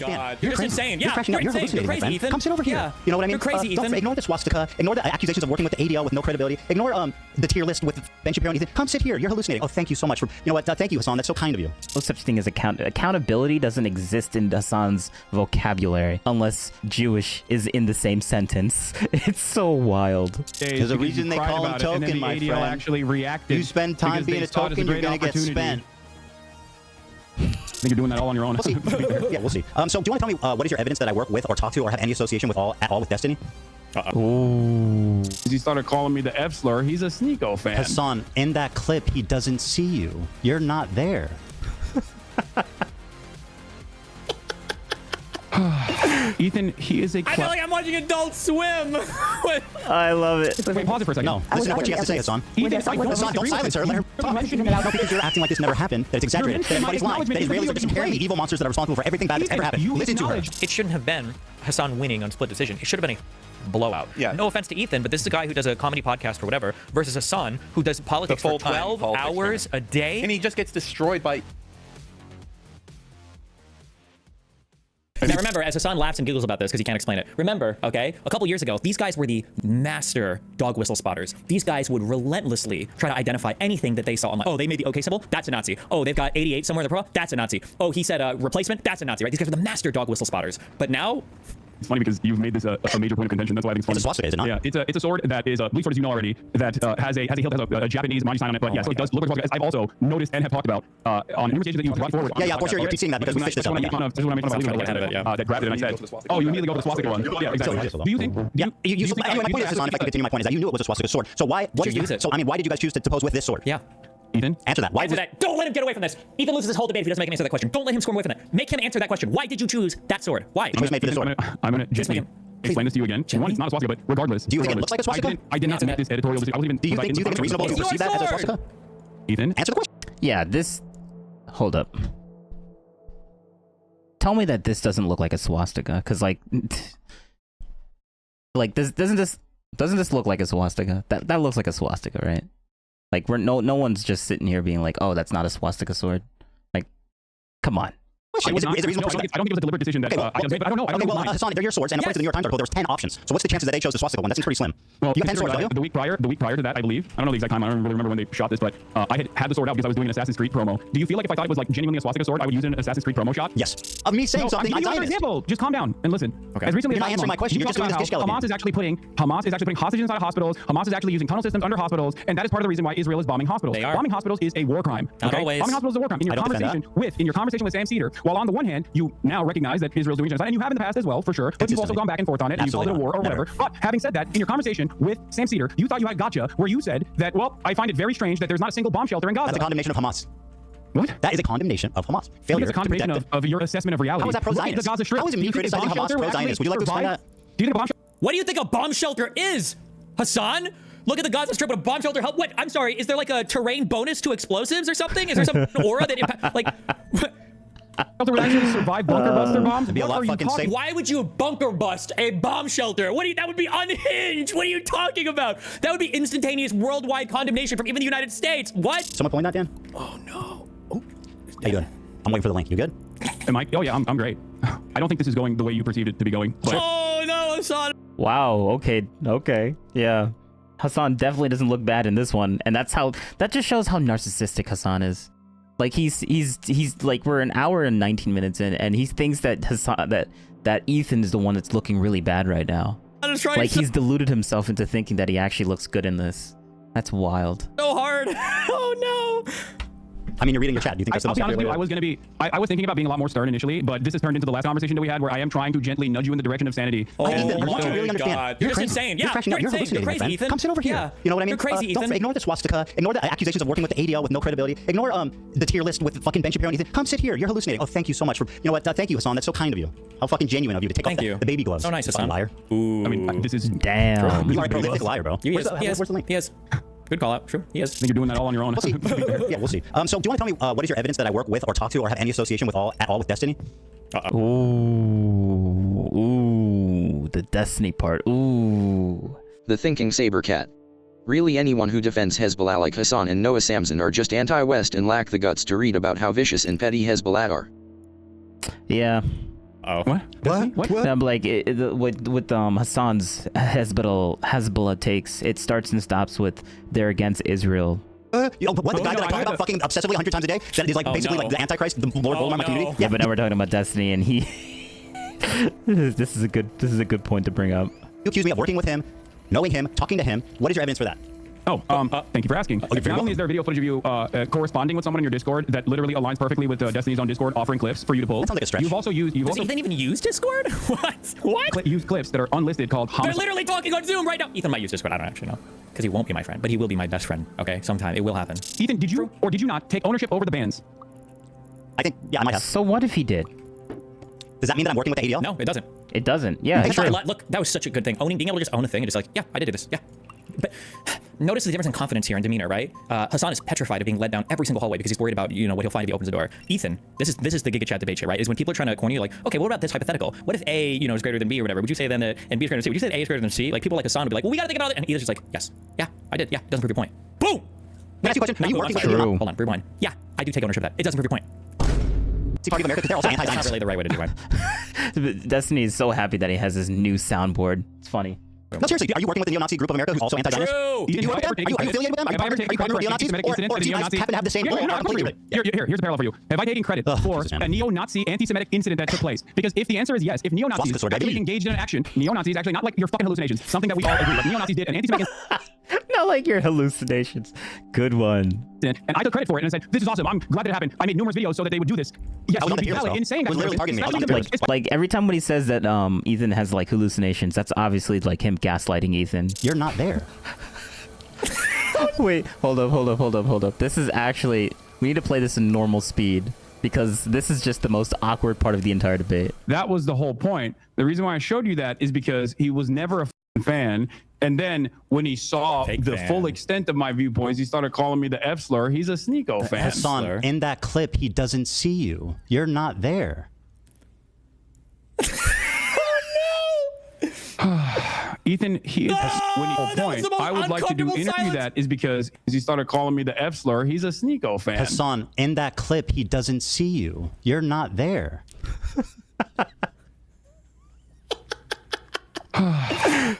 God. You're You're crazy. insane. You're Yeah, crashing out. you're You're insane. hallucinating, You're crazy, my friend. Ethan. Come sit over here. Yeah. You know what I mean? You're crazy, Ethan. Ignore the swastika. Ignore the accusations of working with the ADL with no credibility. Ignore the tier list with Ben Shapiro and Ethan. Come sit here. You're hallucinating. Oh, thank you so much for. You know what? Thank you, Hassan. That's so kind of you. No such thing as accountability doesn't exist in Hassan's vocabulary unless Jewish is in the same sentence. It's so wild. There's a reason they call him token, my friend. Actually reacted. You spend time being a token, you're gonna get spent. I think you're doing that all on your own. We'll see. Yeah, we'll see. So, do you want to tell me what is your evidence that I work with or talk to or have any association with at all with Destiny? Ooh. He started calling me the F slur. He's a Sneeko fan. Hassan, in that clip, he doesn't see you. You're not there. Ethan, he is a. I feel like I'm watching Adult Swim. What? I love it. Wait, pause it for a second. No, listen to what she has to say, Hassan. Ethan, Hassan, don't silence her. Let her talk. No, because you're acting like this never happened, that it's exaggerated, that everybody's lying, that Israelis are just inherently evil monsters that are responsible for everything bad that's ever happened. Listen to her. It shouldn't have been Hassan winning on split decision. It should have been a blowout. Yeah. No offense to Ethan, but this is a guy who does a comedy podcast or whatever versus Hassan who does politics for 12 hours a day. And he just gets destroyed by... Now remember, as Hassan laughs and giggles about this because he can't explain it, remember, okay, a couple years ago, these guys were the master dog whistle spotters. These guys would relentlessly try to identify anything that they saw online. Oh, they made the OK symbol? That's a Nazi. Oh, they've got 88 somewhere in the pro? That's a Nazi. Oh, he said replacement? That's a Nazi, right? These guys were the master dog whistle spotters. But now... It's funny because you've made this a major point of contention. That's why I think it's funny. It's a swastika, is it not? Yeah, it's a sword that is, at least as you know already, that has a hilt that has a Japanese Maji sign on it. But yeah, so it does look like a swastika. I've also noticed and have talked about on numerous occasions that you've brought forward. Yeah, of course you're seeing that because we fished this up. This is what I made fun of that grabbed it and I said, oh, you immediately go to the swastika one. Yeah, exactly. Do you think? Yeah, anyway, my point is, Hassan, if I can continue my point, is that you knew it was a swastika sword. So why? What use it? So I mean, why did you guys choose to pose with this sword? Yeah. Ethan? Answer that. Why answer that. Don't let him get away from this. Ethan loses his whole debate if he doesn't make him answer that question. Don't let him squirm away from that. Make him answer that question. Why did you choose that sword? Why? It was made for this sword. I'm going to gently explain this to you again. One, it's not a swastika, but regardless. Do you think it looks like a swastika? I did not submit this editorial decision. I was even. Do you think it's reasonable to perceive that as a swastika? Ethan? Answer the question. Yeah, this... Hold up. Tell me that this doesn't look like a swastika, because like this doesn't this look like a swastika? That looks like a swastika, right? Like no one's just sitting here being like, oh, that's not a swastika sword. Like, come on. Is it reasonable? I don't think it was a deliberate decision that I made, but I don't know. Okay, well, Hassan, they're your swords, and according to the New York Times article, there was 10 options. So what's the chances that they chose the swastika one? That seems pretty slim. Well, you got 10 swords, don't you? The week prior to that, I believe. I don't know the exact time. I don't really remember when they shot this, but I had the sword out because I was doing an Assassin's Creed promo. Do you feel like if I thought it was like genuinely a swastika sword, I would use it in an Assassin's Creed promo shot? Yes. Of me saying something, I'm giving you an example. Just calm down and listen. Okay. As recently You're not answering my question. You're just doing this dish Hamas is actually putting hostages inside hospitals. Hamas is actually using tunnel systems under hospitals, and that is part of the reason why Israel is bombing hospitals. They are. Bombing hospitals is a war crime. Not always. Bombing hospitals is a war crime. In your conversation with Sam Cedar, while on the one hand you now recognize that Israel's doing genocide, and you have in the past as well, for sure, but you've also gone back and forth on it, and you called it a war or whatever. But having said that, in your conversation with Sam Cedar, you thought you had gotcha, where you said that, well, I find it very strange that there's not a single bomb shelter in Gaza. That's a condemnation of Hamas. What? That is a condemnation of Hamas. Failure. It's a condemnation of your assessment of reality. How is that pro-Zionist? The Gaza Strip. How is it me criticizing Hamas pro-Zionist? Would you like to explain that? Do you think a bomb shelter? What do you think a bomb shelter is, Hassan? Look at the Gaza Strip with a bomb shelter. What? I'm sorry. Is there like a terrain bonus to explosives or something? Is there some aura that impact? Like, Shelter would actually survive bunker buster bombs? Be a lot fucking safe. why would you bunker bust a bomb shelter? That would be unhinged. What are you talking about? That would be instantaneous worldwide condemnation from even the United States. What? Someone point that, Dan? Oh no. Oh. How you doing? I'm waiting for the link. You good? Am I? Oh yeah, I'm great. I don't think this is going the way you perceived it to be going. But... Oh no, Hassan. Wow. Okay. Yeah. Hassan definitely doesn't look bad in this one, and that just shows how narcissistic Hassan is. Like he's like, we're an hour and 19 minutes in, and he thinks that that Ethan is the one that's looking really bad right now. Like he's deluded himself into thinking that he actually looks good in this. That's wild. So hard. Oh no. I mean, you're reading your chat. Do you think that's the most I'll be honest with you, I was thinking about being a lot more stern initially, but this has turned into the last conversation that we had where I am trying to gently nudge you in the direction of sanity. Oh, Ethan, I want you to really understand. God. You're insane. Yeah, you're hallucinating, crazy, my Ethan. Come sit over here. Yeah. You know what I mean? You're crazy, Ethan. Ignore the swastika. Ignore the accusations of working with the ADL with no credibility. Ignore the tier list with fucking Ben Shapiro and Ethan. Come sit here. You're hallucinating. Oh, thank you so much for. You know what? Thank you, Hassan. That's so kind of you. How fucking genuine of you to take off the baby gloves. So nice, Hassan. Liar. Ooh. I mean, this is damn. You are a prolific liar, bro. He is. Where's the link? He is. Good call out. True. He is. I think you're doing that all on your own. We'll see. Yeah, we'll see. So, do you want to tell me what is your evidence that I work with or talk to or have any association with at all with Destiny? Ooh, the Destiny part. Ooh. The Thinking Saber Cat. Really, anyone who defends Hezbollah like Hassan and Noah Samson are just anti-West and lack the guts to read about how vicious and petty Hezbollah are. Yeah. Uh-oh. What? I'm like with Hassan's Hezbollah takes. It starts and stops with they're against Israel. What, the guy that I talk about fucking obsessively 100 times a day? That is like basically like the Antichrist, the Lord of my community? Yeah, but now we're talking about Destiny, and he... this is a good point to bring up. You accuse me of working with him, knowing him, talking to him. What is your evidence for that? Oh, thank you for asking. Not only is there video footage of you corresponding with someone in your Discord that literally aligns perfectly with Destiny's own Discord, offering clips for you to pull. That sounds like a stretch. You've also used... Does Ethan even use Discord? What? Used clips that are unlisted called They're literally talking on Zoom right now. Ethan might use Discord. I don't actually know. Because he won't be my friend, but he will be my best friend. Okay, sometime. It will happen. Ethan, did you or did you not take ownership over the bans? I think, yeah, I might have. So what if he did? Does that mean that I'm working with the ADL? No, it doesn't. It doesn't. Yeah, Hey, true. look, that was such a good thing. Being able to just own a thing and just like, yeah, I did this. Yeah. But notice the difference in confidence here and demeanor, right? Hassan is petrified of being led down every single hallway because he's worried about, what he'll find if he opens the door. Ethan, this is the Giga Chat debate shit, right? Is when people are trying to corner you, like, okay, what about this hypothetical? What if A, is greater than B or whatever? Would you say then that, and B is greater than C? Would you say that A is greater than C? Like, people like Hassan would be like, well, we gotta think about it. And Ethan's just like, yes, yeah, I did. Yeah, it doesn't prove your point. Boom! Can I ask you a question? Are you working with the True. ADL? Hold on, rewind. Yeah, I do take ownership of that. It doesn't prove your point. Tea Party of America, because they're also That's not anti-Zionist. really the right way to do it. Destiny is so happy that he has his new soundboard. It's funny. No, seriously, are you working with the neo-Nazi group of America who's also anti-Zionist? True! Do you work with them? Are you affiliated with them? Are you partnered with neo-Nazis? Or do you guys happen to have the same goal? Here's a parallel for you. Have I taken credit for a neo-Nazi anti-Semitic incident that took place? Because if the answer is yes, if neo-Nazis actually engaged in an action, neo-Nazis actually, not like your fucking hallucinations, something that we all agree, like neo-Nazis did an anti-Semitic Not like your hallucinations. Good one. incident, and I took credit for it, and I said, this is awesome, I'm glad that it happened. I made numerous videos so that they would do this. Yes, I was it on would the be peers, valid though. in saying It that. was literally targeting me. I was on the peers. Like every time when he says that Ethan has like hallucinations, that's obviously like him gaslighting Ethan. You're not there. Wait, hold up. This is actually, we need to play this in normal speed because this is just the most awkward part of the entire debate. That was the whole point. The reason why I showed you that is because he was never a fan. And then when he saw the full extent of my viewpoints, he started calling me the F slur. He's a Sneeko fan. Hassan, in that clip, he doesn't see you. You're not there. Ethan, he is when he point. I would like to do interview that is because he started calling me the F slur. He's a Sneeko fan. Hassan, in that clip, he doesn't see you. You're not there.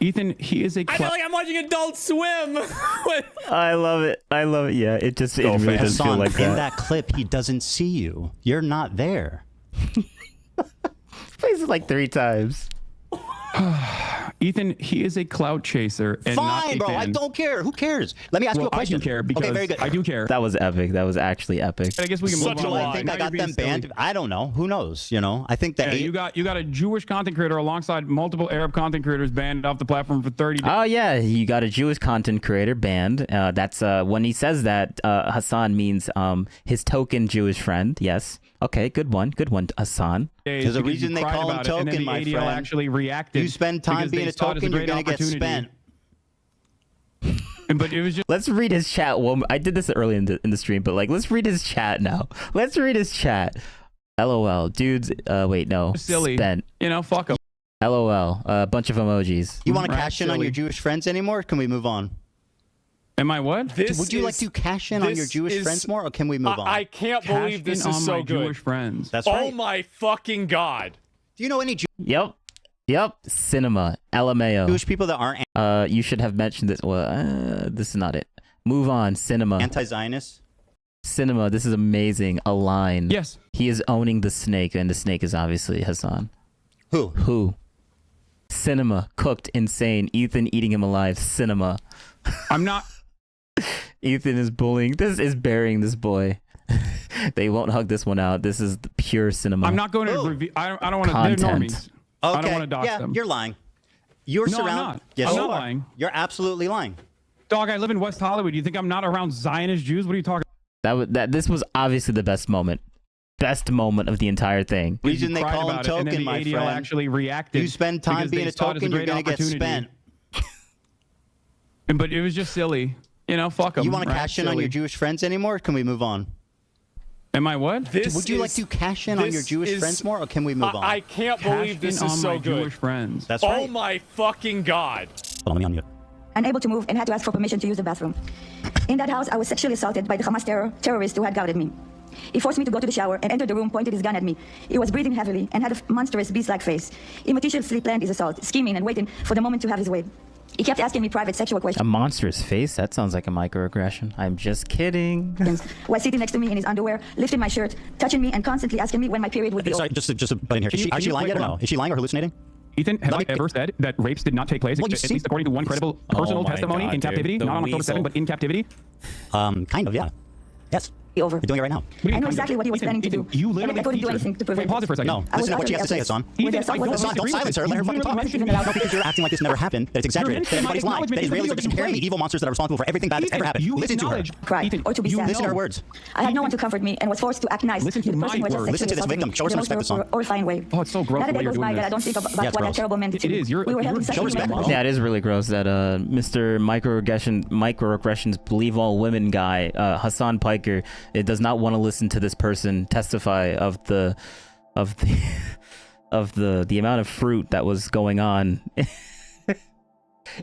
Ethan, he is a. I feel like I'm watching Adult Swim. I love it. Yeah, it really does feel Hassan, like in that. that clip, he doesn't see you. You're not there. Plays it like 3 times. Ethan, he is a clout chaser and not Fine, a bro. fan. I don't care. Who cares? Let me ask you a I question. do care because okay, very good. I do care. That was epic. That was actually epic. I guess we can move Do on. I think Now I got you're them being silly. banned? I don't know. Who knows? I think that You got a Jewish content creator alongside multiple Arab content creators banned off the platform for 30 days. Oh yeah, you got a Jewish content creator banned. That's when he says that Hassan means his token Jewish friend. Yes. Okay, good one, Hassan. There's a reason they call him token, my friend. Actually reacted. You spend time being a token, you're gonna get spent. But it was just. Let's read his chat. Well, I did this early in the stream, but like, let's read his chat now. Let's read his chat. LOL, dudes. Wait, no. Silly. Spent. Fuck him. LOL. A bunch of emojis. You want to cash in on your Jewish friends anymore? Or can we move on? Am I what? Would you like to cash in on your Jewish friends more, or can we move on? I can't believe this is so good. Jewish friends. That's right. Oh my fucking god. Do you know any Yep. Cinema. LMAO. Jewish people that aren't You should have mentioned this. Well, this is not it. Move on. Cinema. anti-Zionists? Cinema. This is amazing. Align. Yes. He is owning the snake, and the snake is obviously Hassan. Who? Cinema. Cooked. Insane. Ethan eating him alive. Cinema. I'm not. Ethan is bullying. This is burying this boy. They won't hug this one out. This is the pure cinema. I'm not going to review. I don't want to. They're Content. normies. Okay. I don't want to dox them. You're lying. You're No, I'm surrounded. not. Yes, I'm you not are. lying. You're absolutely lying. Dog, I live in West Hollywood. Do you think I'm not around Zionist Jews? What are you talking This was obviously the best moment. Best moment of the entire thing. Reason they cried call him about it, and then token, the my ADL friend. actually reacted. You spend time because being they a saw it as token, you're great gonna get opportunity. spent. But it was just silly. Fuck them. You want to cash in on your Jewish friends anymore, or can we move on? Am I what? Would you like to cash in on your Jewish friends more, or can we move on? I can't believe this Cash in is on so my good. Jewish friends. That's Oh right. my fucking god. Hold on, let me unmute. Unable to move and had to ask for permission to use the bathroom. In that house, I was sexually assaulted by the Hamas terrorists who had guarded me. He forced me to go to the shower and entered the room, pointed his gun at me. He was breathing heavily and had a monstrous beast-like face. He meticulously planned his assault, scheming and waiting for the moment to have his way. He kept asking me private sexual questions. A monstrous face? That sounds like a microaggression. I'm just kidding. While sitting next to me in his underwear, lifting my shirt, touching me, and constantly asking me when my period would be Sorry, over. just a butt in here. Is she lying yet or no? Is she lying or hallucinating? Ethan, have I ever said that rapes did not take place, Well, you at see- least according to one credible personal my testimony God, in dude. captivity? The Not on October 7, weasel. but in captivity? Kind of, yeah. Yes. Over. You're doing it right now. I know exactly what he was planning to do. You And literally I couldn't do featured- anything to prevent Wait, pause it for a second. No, I was listen to what she has to say, utterly Hassan. outraged. When the Ethan, assault I was don't over- Hassan, don't silence her. Let her fucking talk. Even No, allowed- because you're acting like this never happened, that it's exaggerated, that everybody's lying, that Israelis are just inherently evil monsters that are responsible for everything bad that's ever happened. you Listen to her. acknowledge- Cry, Ethan, or to be you sad. Listen to her words. I had no one to comfort me and was forced to act nice Listen to the my person who had words. just Listen to this sexually victim. assaulted Show her me some in the respect, most horrifying way. Oh, it's so gross Not a the way day you're goes by doing that I this. don't think about Yeah, it's what that gross. terrible man did to It me. is. You're- We were held in you're- such Show respect, inhuman bro. Yeah, it is really gross that Mr. Microaggressions believe all women guy, Hassan Piker, it does not want to listen to this person testify of the amount of fruit that was going on.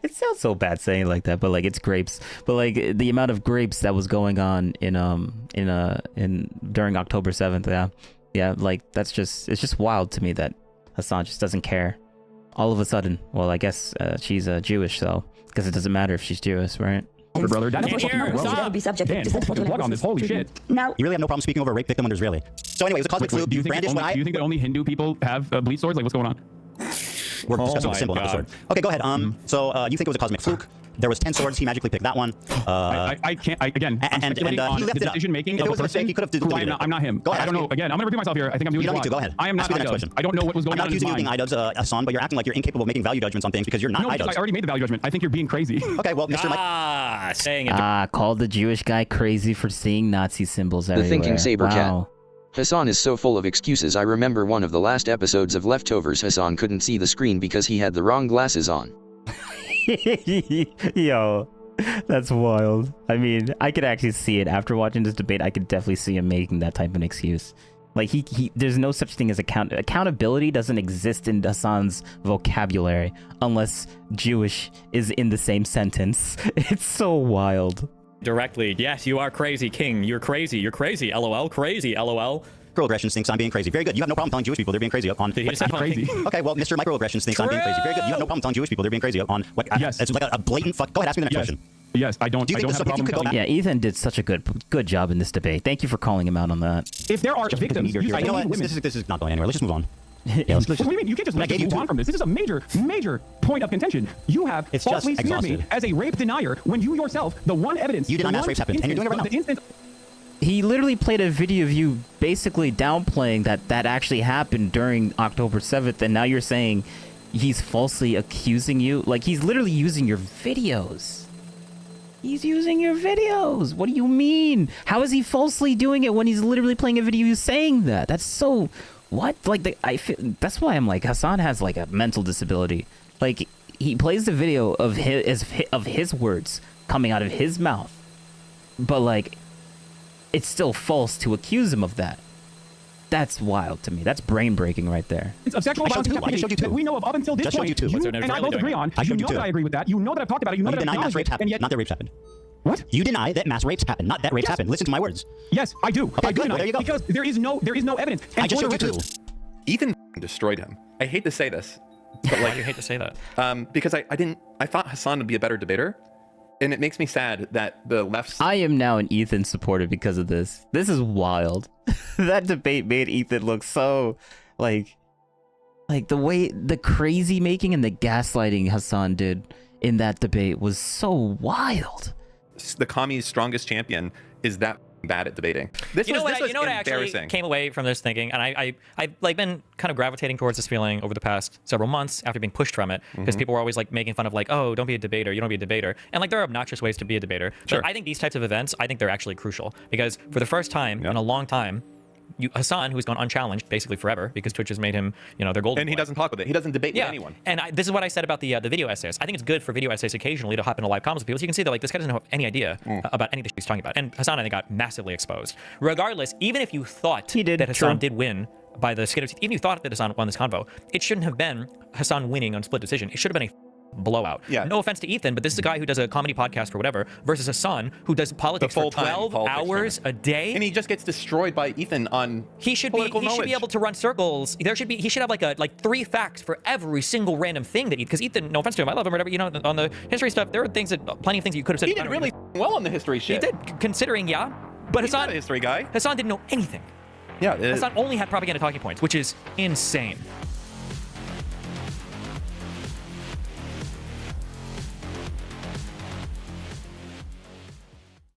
It sounds so bad saying it like that, but like it's grapes. But like the amount of grapes that was going on in during October 7th, yeah, like it's just wild to me that Hassan just doesn't care. All of a sudden, well, I guess she's Jewish, so because it doesn't matter if she's Jewish, right? Brother, that's Can't fucking hear. gross. Stop. That would be subjected Dan, to pull the sexual plug on this. Holy treatment. shit. Now, You really have no problem speaking over a rape victim when there's really. So anyway, it was a cosmic fluke. Do You you think brandished what I... that only Hindu people have bleed swords? Like, what's going on? We're Oh discussing my the symbol, not the God. sword. Okay, go ahead. So you think it was a cosmic fluke? There was 10 swords. He magically picked that one. I can't. Again, I'm and, speculating he on left the it up. decision making If of it was a a mistake, person he could have who deleted it. I'm not him. Go ahead, I don't know. Again, I'm gonna repeat myself here. I think I'm doing You don't this need to. wrong. Go ahead. I am not Ask your next idols. question. I don't know what was going I'm on not in his accusing you of being mind. idols, Hassan, but you're acting like you're incapable of making value judgments on things because you're not No, because idols. I already made the value judgment. I think you're being crazy. Okay, well, Mr. Mike... Saying it. Called the Jewish guy crazy for seeing Nazi symbols everywhere. thinking saber cat. Wow. Hassan is so full of excuses. I remember one of the last episodes of Leftovers. Hassan couldn't see the screen because he had the wrong glasses on. Yo, that's wild. I mean, I could actually see it after watching this debate. I could definitely see him making that type of an excuse. Like there's no such thing as accountability doesn't exist in Hassan's vocabulary unless Jewish is in the same sentence. It's so wild. Directly. Yes, you are crazy, King. You're crazy. You're crazy. LOL. Crazy. LOL. Microaggressions thinks I'm being crazy. Very good. You have no problem telling Jewish people they're being crazy on... Did he just say Crazy. Okay, well, Mr. Microaggressions thinks I'm being crazy. Very good. You have no problem telling Jewish people they're being crazy on what... Yes. It's like a blatant fuck... Go ahead, ask me the next Yes. question. Yes, I don't. Do you I think don't this- have a if you problem could go telling you. Yeah, Ethan did such a good job in this debate. Thank you for calling him out on that. If there are victims, All right, you know what? women. This is not going anywhere. Let's just move on. Yeah, let's What do you mean? You can't just I gave you move two. on from this. This is a major point of contention. You have It's falsely just smeared me exhausted. as a rape denier when you yourself, the one evidence, You deny the mass one rapes happened, and you're doing it right instance- now. the instance- He literally played a video of you basically downplaying that actually happened during October 7th, and now you're saying he's falsely accusing you. Like, he's literally using your videos. He's using your videos. What do you mean? How is he falsely doing it when he's literally playing a video of you saying that? That's so... What? Like, I feel, that's why I'm like, Hassan has like a mental disability. Like, he plays the video of his words coming out of his mouth, but like, it's still false to accuse him of that. That's wild to me. That's brain breaking right there. of sexual I showed violence you and two. I just showed you captivity that two. we know of up until this Just showed point. you two. What's their and I Israeli both doing? agree on. I You showed you know two. that I agree with that. You know that I've talked about it. You know You that I've deny mass acknowledged rapes it. happened, And yet, not that rapes happened. what? You deny that mass rapes happened, not that rapes Yes. happened. Listen to my words. Yes, I do. Okay, I do good. deny Well, there you go. because there is no evidence. And I just for showed the you two. record- Ethan destroyed him. I hate to say this, but Why do you like, hate to say that? because I thought Hassan would be a better debater, and it makes me sad that the left's. I am now an Ethan supporter because of this. This is wild. That debate made Ethan look so like the way the crazy making and the gaslighting Hassan did in that debate was so wild. The commies' strongest champion is that bad at debating. This You know was, what? this You know what? I was actually embarrassing. came away from this thinking, and I've like been kind of gravitating towards this feeling over the past several months after being pushed from it, because people were always like making fun of like, oh, don't be a debater, you don't be a debater, and like there are obnoxious ways to be a debater. Sure. But I think these types of events, I think they're actually crucial, because for the first time in a long time, Hassan, who's gone unchallenged basically forever because Twitch has made him, their golden And he boy. doesn't talk with it. He doesn't debate with anyone. And this is what I said about the video essays. I think it's good for video essays occasionally to hop into live comments with people, so you can see that like this guy doesn't have any idea about anything he's talking about. And Hassan, I think, got massively exposed. Regardless, even if you thought He did, that Hassan true. did win by the skin of teeth, even if you thought that Hassan won this convo, it shouldn't have been Hassan winning on split decision. It should have been a blowout. Yeah. No offense to Ethan, but this is a guy who does a comedy podcast or whatever versus Hassan who does politics for full-time 12 politics hours a day. And he just gets destroyed by Ethan on He should political be knowledge. able to run circles. He should have like 3 facts for every single random thing that because Ethan, no offense to him, I love him or whatever, you know, on the history stuff, there are things plenty of things you could have said. He did really well on the history He shit. did, considering, yeah. But He's Hassan, not a history guy. Hassan didn't know anything. Yeah. Hassan only had propaganda talking points, which is insane.